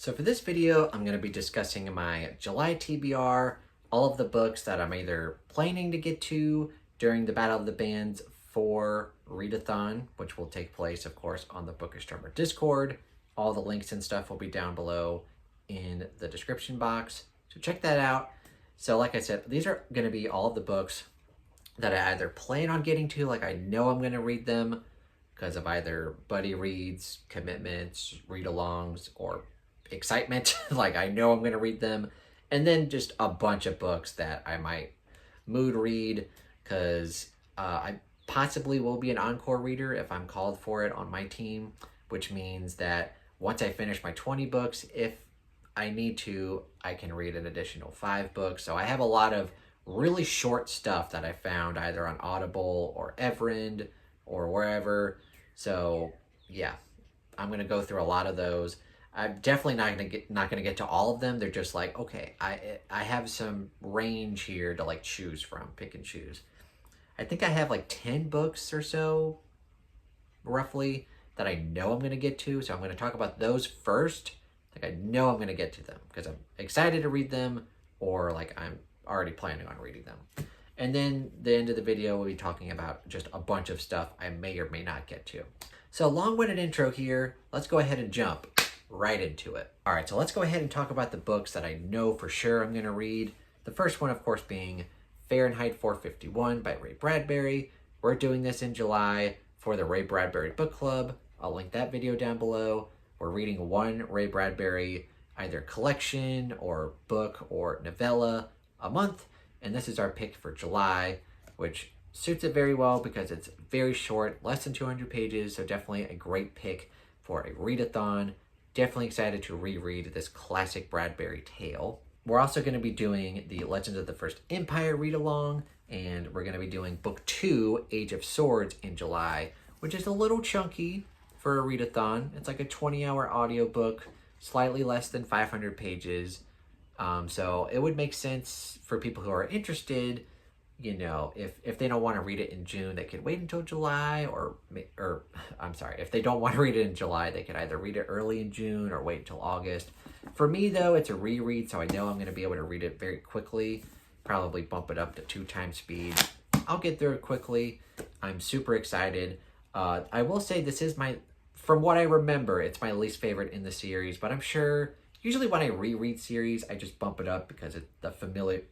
So for this video, I'm going to be discussing my July TBR, all of the books that I'm either planning to get to during the Battle of the Bands for Readathon, which will take place, of course, on the Bookish Drummer Discord. All the links and stuff will be down below in the description box, so check that out. So like I said, these are going to be all of the books that I either plan on getting to, like I know I'm going to read them because of either buddy reads, commitments, read-alongs, or excitement. Like I know I'm going to read them. And then just a bunch of books that I might mood read because I possibly will be an encore reader if I'm called for it on my team, which means that once I finish my 20 books, if I need to, I can read an additional 5 books. So I have a lot of really short stuff that I found either on Audible or Everend or wherever. So yeah, I'm going to go through a lot of those. I'm definitely not gonna get to all of them. They're just like, okay, I have some range here to like choose from, pick and choose. I think I have like 10 books or so, roughly, that I know I'm gonna get to. So I'm gonna talk about those first. Like I know I'm gonna get to them because I'm excited to read them, or like I'm already planning on reading them. And then the end of the video, we'll be talking about just a bunch of stuff I may or may not get to. So long-winded intro here. Let's go ahead and jump right into it. All right, so let's go ahead and talk about the books that I know for sure I'm going to read. The first one, of course, being Fahrenheit 451 by Ray Bradbury. We're doing this in July for the Ray Bradbury Book Club. I'll link that video down below. We're reading one Ray Bradbury either collection or book or novella a month, and this is our pick for July, which suits it very well because it's very short, less than 200 pages, so definitely a great pick for a readathon. Definitely excited to reread this classic Bradbury tale. We're also going to be doing the Legends of the First Empire read-along, and we're going to be doing Book 2, Age of Swords, in July, which is a little chunky for a readathon. It's like a 20-hour audiobook, slightly less than 500 pages. So it would make sense for people who are interested, you know, if they don't want to read it in June, they could wait until July, or I'm sorry, if they don't want to read it in July, they could either read it early in June or wait until August. For me, though, it's a reread, so I know I'm going to be able to read it very quickly, probably bump it up to 2 times speed. I'll get through it quickly. I'm super excited. I will say this is from what I remember, it's my least favorite in the series, but I'm sure usually when I reread series, I just bump it up because the familiarity,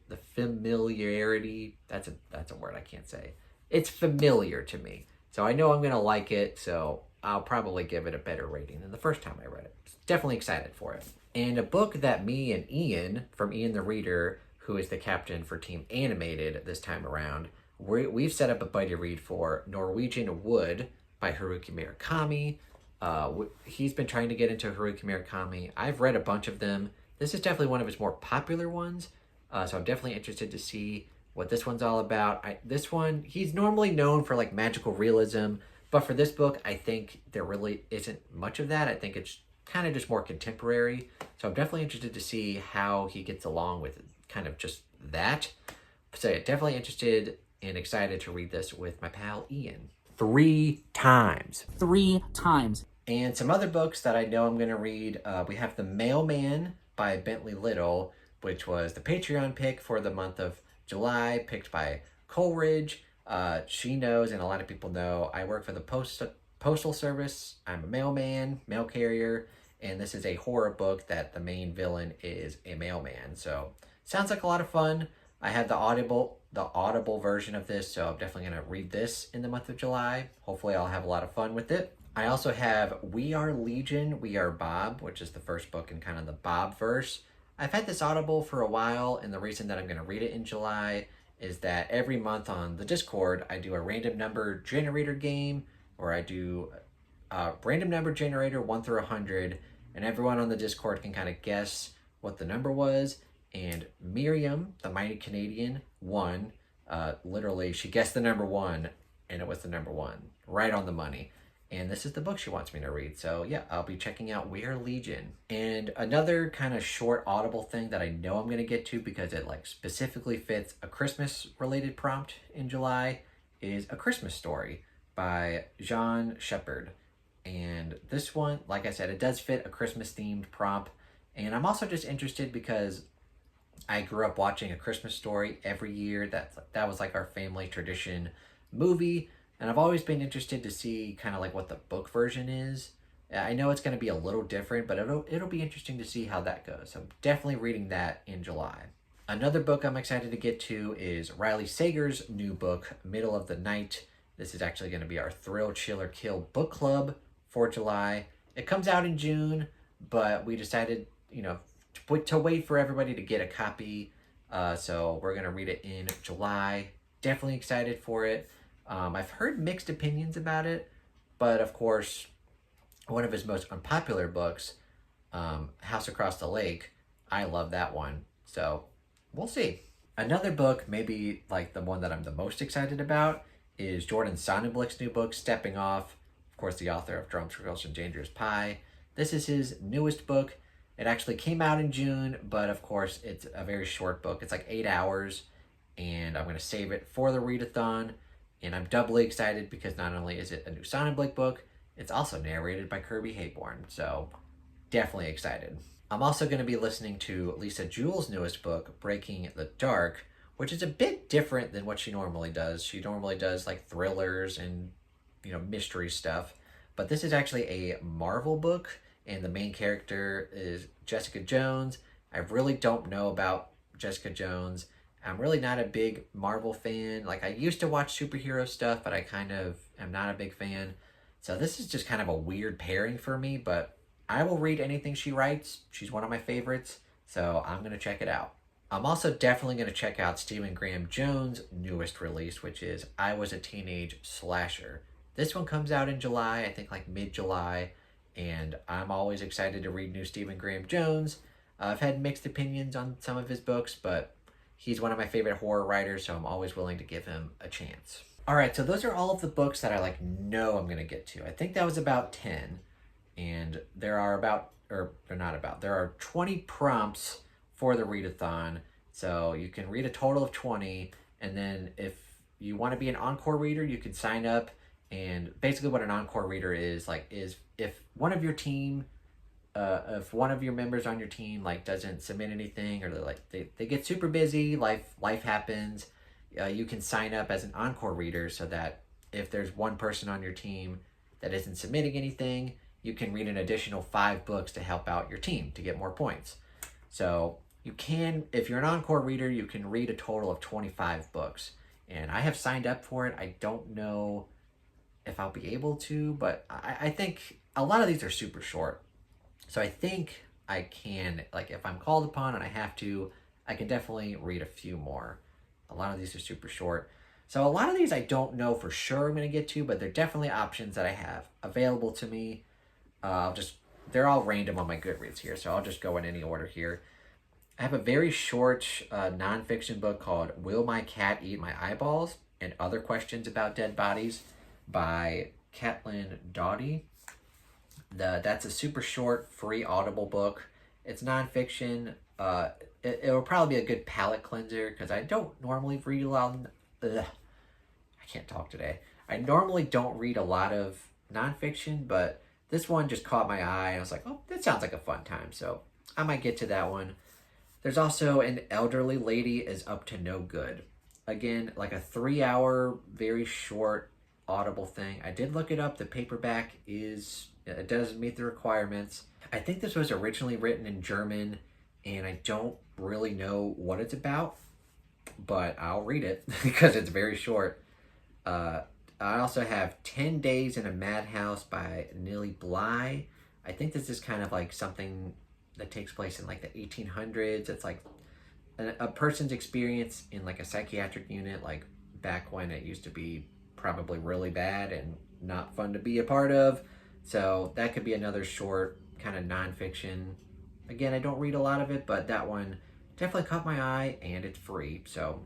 that's a word I can't say. It's familiar to me. So I know I'm going to like it, so I'll probably give it a better rating than the first time I read it. Definitely excited for it. And a book that me and Ian, from Ian the Reader, who is the captain for Team Animated this time around, we've set up a buddy read for Norwegian Wood by Haruki Murakami. He's been trying to get into Haruki Murakami. I've read a bunch of them. This is definitely one of his more popular ones, so I'm definitely interested to see what this one's all about. This one, he's normally known for like magical realism, but for this book, I think there really isn't much of that. I think it's kind of just more contemporary, so I'm definitely interested to see how he gets along with kind of just that. So yeah, definitely interested and excited to read this with my pal Ian. 3 times. 3 times. And some other books that I know I'm going to read. We have The Mailman by Bentley Little, which was the Patreon pick for the month of July, picked by Coleridge. She knows, and a lot of people know, I work for the Postal Service. I'm a mailman, mail carrier, and this is a horror book that the main villain is a mailman. So sounds like a lot of fun. I have the Audible version of this, so I'm definitely going to read this in the month of July. Hopefully I'll have a lot of fun with it. I also have We Are Legion, We Are Bob, which is the first book in kind of the Bob verse. I've had this Audible for a while, and the reason that I'm going to read it in July is that every month on the Discord, I do a random number generator game, where I do a random number generator 1 through 100, and everyone on the Discord can kind of guess what the number was. And Miriam, the Mighty Canadian, won. Literally, she guessed the number 1, and it was the number 1, right on the money. And this is the book she wants me to read. So yeah, I'll be checking out We Are Legion. And another kind of short Audible thing that I know I'm going to get to because it like specifically fits a Christmas related prompt in July is A Christmas Story by Jean Shepherd. And this one, like I said, it does fit a Christmas themed prompt. And I'm also just interested because I grew up watching A Christmas Story every year. That was like our family tradition movie, and I've always been interested to see kind of like what the book version is. I know it's going to be a little different, but it'll be interesting to see how that goes. So definitely reading that in July. Another book I'm excited to get to is Riley Sager's new book, Middle of the Night. This is actually going to be our Thrill, Chill, or Kill book club for July. It comes out in June, but we decided, to wait for everybody to get a copy. So we're going to read it in July. Definitely excited for it. I've heard mixed opinions about it, but of course, one of his most unpopular books, House Across the Lake, I love that one. So we'll see. Another book, maybe like the one that I'm the most excited about, is Jordan Sonnenblick's new book, Stepping Off. Of course, the author of Drunk Girls and Dangerous Pie. This is his newest book. It actually came out in June, but of course, it's a very short book. It's like 8 hours, and I'm going to save it for the readathon. And I'm doubly excited because not only is it a new Sonnenblick book, it's also narrated by Kirby Hayborn. So definitely excited. I'm also going to be listening to Lisa Jewell's newest book, Breaking the Dark, which is a bit different than what she normally does. She normally does like thrillers and, mystery stuff. But this is actually a Marvel book, and the main character is Jessica Jones. I really don't know about Jessica Jones. I'm really not a big Marvel fan. Like, I used to watch superhero stuff, but I kind of am not a big fan. So this is just kind of a weird pairing for me, but I will read anything she writes. She's one of my favorites, so I'm going to check it out. I'm also definitely going to check out Stephen Graham Jones' newest release, which is I Was a Teenage Slasher. This one comes out in July, I think like mid-July, and I'm always excited to read new Stephen Graham Jones. I've had mixed opinions on some of his books, but he's one of my favorite horror writers, so I'm always willing to give him a chance. All right, so those are all of the books that I know I'm going to get to. I think that was about 10, and there are there are 20 prompts for the readathon, so you can read a total of 20, and then if you want to be an encore reader, you can sign up. And basically what an encore reader is if one of your team, if one of your members on your team doesn't submit anything, or they get super busy, life happens, you can sign up as an encore reader so that if there's one person on your team that isn't submitting anything, you can read an additional 5 books to help out your team to get more points. So you can, if you're an encore reader, you can read a total of 25 books. And I have signed up for it. I don't know if I'll be able to, but I think a lot of these are super short. So I think I can, if I'm called upon and I have to, I can definitely read a few more. A lot of these are super short. So a lot of these I don't know for sure I'm going to get to, but they're definitely options that I have available to me. They're all random on my Goodreads here, so I'll just go in any order here. I have a very short nonfiction book called Will My Cat Eat My Eyeballs and Other Questions About Dead Bodies by Caitlin Doughty. That's a super short, free Audible book. It's nonfiction. It will probably be a good palate cleanser because I don't normally read a lot. I can't talk today. I normally don't read a lot of nonfiction, but this one just caught my eye. I was like, oh, that sounds like a fun time. So I might get to that one. There's also An Elderly Lady Is Up to No Good. Again, like a 3-hour, very short Audible thing. I did look it up. The paperback it does meet the requirements. I think this was originally written in German, and I don't really know what it's about, but I'll read it because it's very short. I also have 10 Days in a Madhouse by Nilly Bly. I think this is kind of like something that takes place in the 1800s. It's like a person's experience in a psychiatric unit, back when it used to be probably really bad and not fun to be a part of. So that could be another short kind of nonfiction. Again, I don't read a lot of it, but that one definitely caught my eye, and it's free, so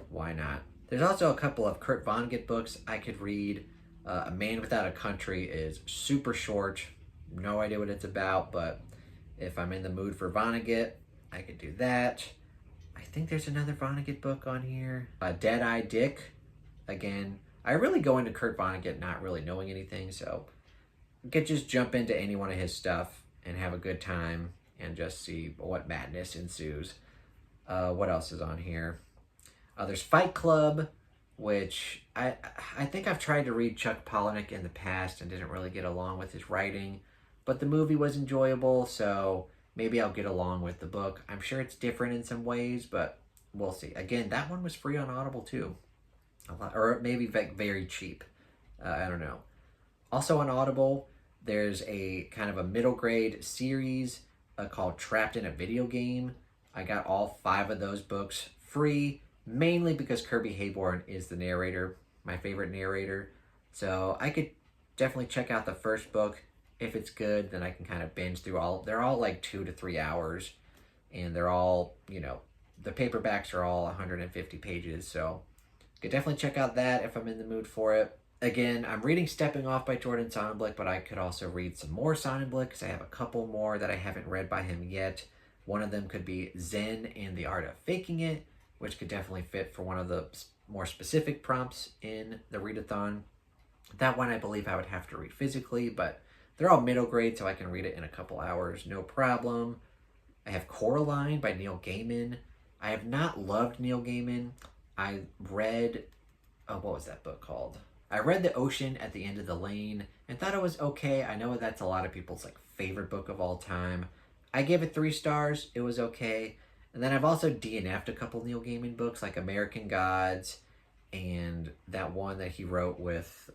why not? There's also a couple of Kurt Vonnegut books I could read. A Man Without a Country is super short. No idea what it's about, but if I'm in the mood for Vonnegut, I could do that. I think there's another Vonnegut book on here. Dead-Eye Dick. Again, I really go into Kurt Vonnegut not really knowing anything, so I could just jump into any one of his stuff and have a good time. and just see what madness ensues. What else is on here? There's Fight Club, which I think I've tried to read Chuck Palahniuk in the past and didn't really get along with his writing, but the movie was enjoyable, so maybe I'll get along with the book. I'm sure it's different in some ways, but we'll see. Again, that one was free on Audible too. Or maybe very cheap. I don't know. Also on Audible, there's a kind of a middle grade series called Trapped in a Video Game. I got all 5 of those books free, mainly because Kirby Hayborn is the narrator, my favorite narrator. So I could definitely check out the first book. If it's good, then I can kind of binge through all. They're all like 2 to 3 hours, and they're all, the paperbacks are all 150 pages. So I could definitely check out that if I'm in the mood for it. Again, I'm reading Stepping Off by Jordan Sonnenblick, but I could also read some more Sonnenblick because I have a couple more that I haven't read by him yet. One of them could be Zen and the Art of Faking It, which could definitely fit for one of the more specific prompts in the readathon. That one I believe I would have to read physically, but they're all middle grade, so I can read it in a couple hours, no problem. I have Coraline by Neil Gaiman. I have not loved Neil Gaiman. I read, what was that book called? I read The Ocean at the End of the Lane and thought it was okay. I know that's a lot of people's favorite book of all time. I gave it 3 stars. It was okay. And then I've also DNF'd a couple Neil Gaiman books like American Gods and that one that he wrote with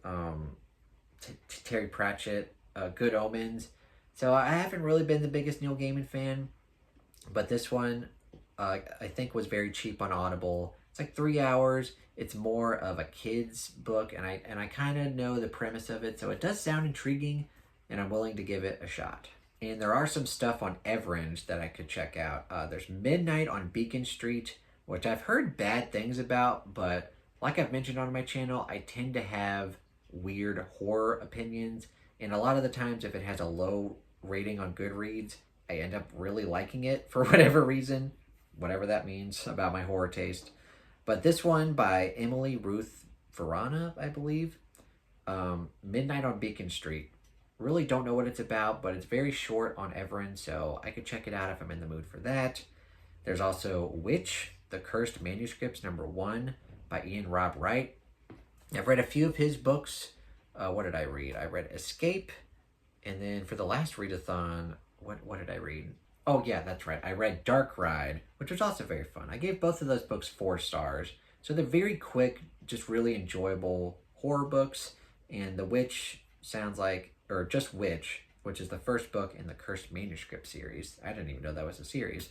Terry Pratchett, Good Omens. So I haven't really been the biggest Neil Gaiman fan, but this one I think was very cheap on Audible. It's like 3 hours. It's more of a kid's book, and I kind of know the premise of it, so it does sound intriguing, and I'm willing to give it a shot. And there are some stuff on Everend that I could check out. There's Midnight on Beacon Street, which I've heard bad things about, but like I've mentioned on my channel, I tend to have weird horror opinions, and a lot of the times if it has a low rating on Goodreads, I end up really liking it for whatever reason, whatever that means about my horror taste. But this one by Emily Ruth Verana, I believe, Midnight on Beacon Street. Really don't know what it's about, but it's very short on Everend, so I could check it out if I'm in the mood for that. There's also Witch, The Cursed Manuscripts #1 by Ian Rob Wright. I've read a few of his books. What did I read? I read Escape, and then for the last readathon, what did I read? Oh yeah, that's right. I read Dark Ride, which was also very fun. I gave both of those books 4 stars. So they're very quick, just really enjoyable horror books. And The Witch sounds like, or just Witch, which is the first book in the Cursed Manuscript series. I didn't even know that was a series.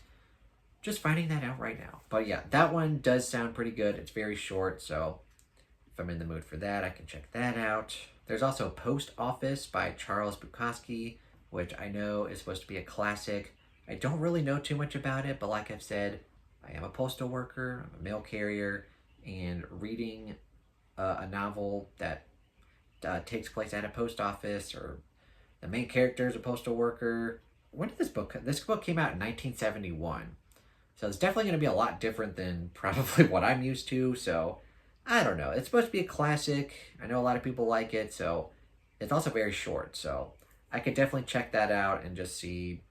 Just finding that out right now. But yeah, that one does sound pretty good. It's very short, so if I'm in the mood for that, I can check that out. There's also Post Office by Charles Bukowski, which I know is supposed to be a classic. I don't really know too much about it, but like I've said, I am a postal worker, I'm a mail carrier, and reading a novel that takes place at a post office, or the main character is a postal worker. When did this book came out in 1971. So it's definitely going to be a lot different than probably what I'm used to, so I don't know. It's supposed to be a classic. I know a lot of people like it, so it's also very short, so I could definitely check that out and just see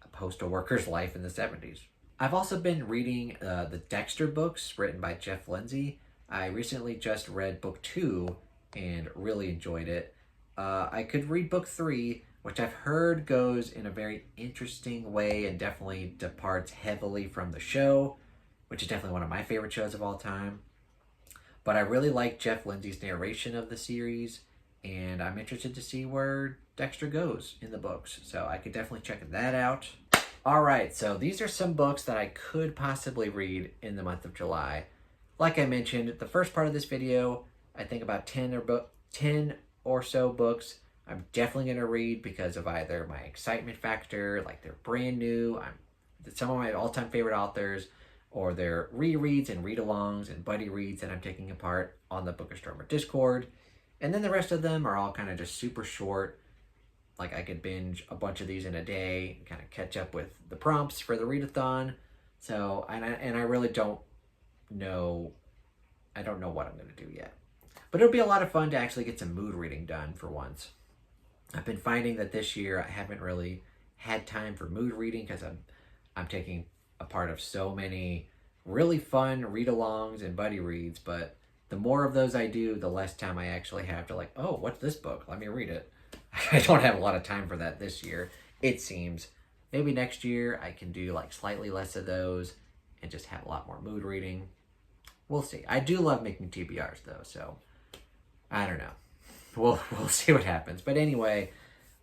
a postal worker's life in the 70s. I've also been reading the Dexter books written by Jeff Lindsay. I recently just read book 2 and really enjoyed it. I could read book 3, which I've heard goes in a very interesting way and definitely departs heavily from the show, which is definitely one of my favorite shows of all time. But I really like Jeff Lindsay's narration of the series, and I'm interested to see where Dexter goes in the books. So I could definitely check that out. All right, so these are some books that I could possibly read in the month of July. Like I mentioned, the first part of this video, I think about 10 or so books I'm definitely going to read because of either my excitement factor, like they're brand new, some of my all-time favorite authors, or they're rereads and read-alongs and buddy reads that I'm taking apart on the Bookastromer Discord. And then the rest of them are all kind of just super short. Like I could binge a bunch of these in a day and kind of catch up with the prompts for the readathon. So, and I really don't know, I don't know what I'm going to do yet. But it'll be a lot of fun to actually get some mood reading done for once. I've been finding that this year I haven't really had time for mood reading because I'm taking a part of so many really fun read-alongs and buddy reads, but the more of those I do, the less time I actually have to like, oh, what's this book? Let me read it. I don't have a lot of time for that this year, it seems. Maybe next year I can do like slightly less of those and just have a lot more mood reading. We'll see. I do love making TBRs though, so I don't know. We'll see what happens. But anyway,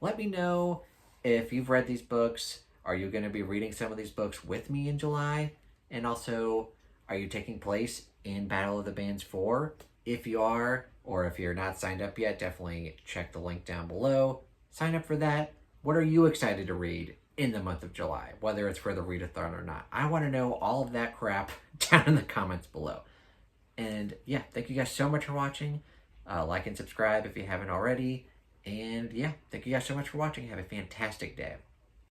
let me know if you've read these books. Are you going to be reading some of these books with me in July? And also, are you taking place in Battle of the Bands 4? If you are, or if you're not signed up yet, definitely check the link down below. Sign up for that. What are you excited to read in the month of July, whether it's for the readathon or not? I want to know all of that crap down in the comments below. And yeah, thank you guys so much for watching. Like and subscribe if you haven't already. And yeah, thank you guys so much for watching. Have a fantastic day.